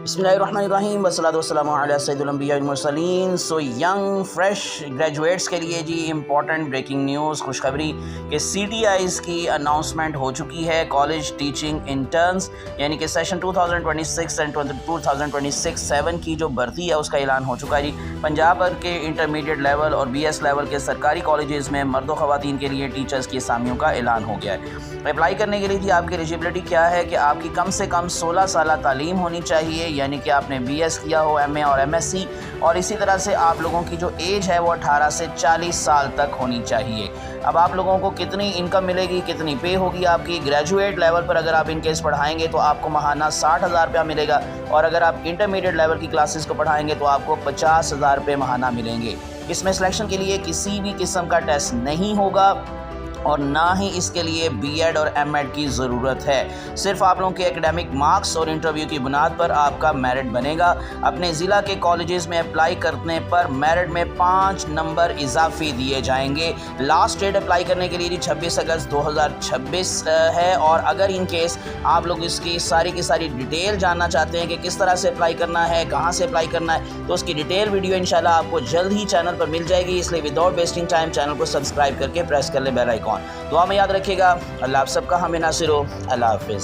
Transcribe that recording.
बिस्मिल्लाहिर्रहमानिर्रहीम वस्सलातु वस्सलामु अला सय्यिदिल अंबिया वल Mursaleen. So young fresh graduates के लिए जी इम्पॉर्टेंट ब्रेकिंग न्यूज़, खुशखबरी कि CTIs की अनाउंसमेंट हो चुकी है। कॉलेज टीचिंग इंटर्न्स यानी कि सेशन 2026 एंड 2026-7 की जो भर्ती है उसका ऐलान हो चुका है जी। पंजाब भर के इंटरमीडिएट लेवल और BS लेवल के सरकारी कॉलेजेस में मर्द व ख़वातीन के लिए टीचर्स की असामियों का ऐलान हो गया है। अप्लाई करने के लिए जी आपकी एलिजिबिलिटी क्या है कि आपकी कम से कम 16 साल तालीम होनी चाहिए, यानी कि आपने BS किया हो, MA और MSc, और इसी तरह से आप लोगों की जो एज है वो 18 से 40 साल तक होनी चाहिए। अब आप लोगों को कितनी इनकम मिलेगी, कितनी पे होगी आपकी? ग्रेजुएट लेवल पर अगर आप इन केस पढ़ाएंगे तो आपको माहाना 60,000 रुपया मिलेगा, और अगर आप इंटरमीडिएट लेवल की क्लासेस को पढ़ाएंगे तो आपको 50,000 रुपये माहाना मिलेंगे। इसमें सिलेक्शन के लिए किसी भी किस्म का टेस्ट नहीं होगा और ना ही इसके लिए B.Ed और M.Ed की ज़रूरत है। सिर्फ आप लोगों के एकेडमिक मार्क्स और इंटरव्यू की बुनियाद पर आपका मेरिट बनेगा। अपने ज़िला के कॉलेजेस में अप्लाई करने पर मेरिट में 5 नंबर इजाफी दिए जाएंगे। लास्ट डेट अप्लाई करने के लिए 26 अगस्त 2026 है, और अगर इन केस आप लोग इसकी सारी की सारी डिटेल जानना चाहते हैं कि किस तरह से अप्लाई करना है, कहाँ से अप्लाई करना है, तो उसकी डिटेल वीडियो इंशाल्लाह आपको जल्द ही चैनल पर मिल जाएगी। इसलिए विदाउट वेस्टिंग टाइम चैनल को सब्सक्राइब करके प्रेस कर ले बेल आइकॉन। दुआ में याद रखिएगा। अल्लाह आप सबका हमें नासिर हो। अल्लाह हाफिज़।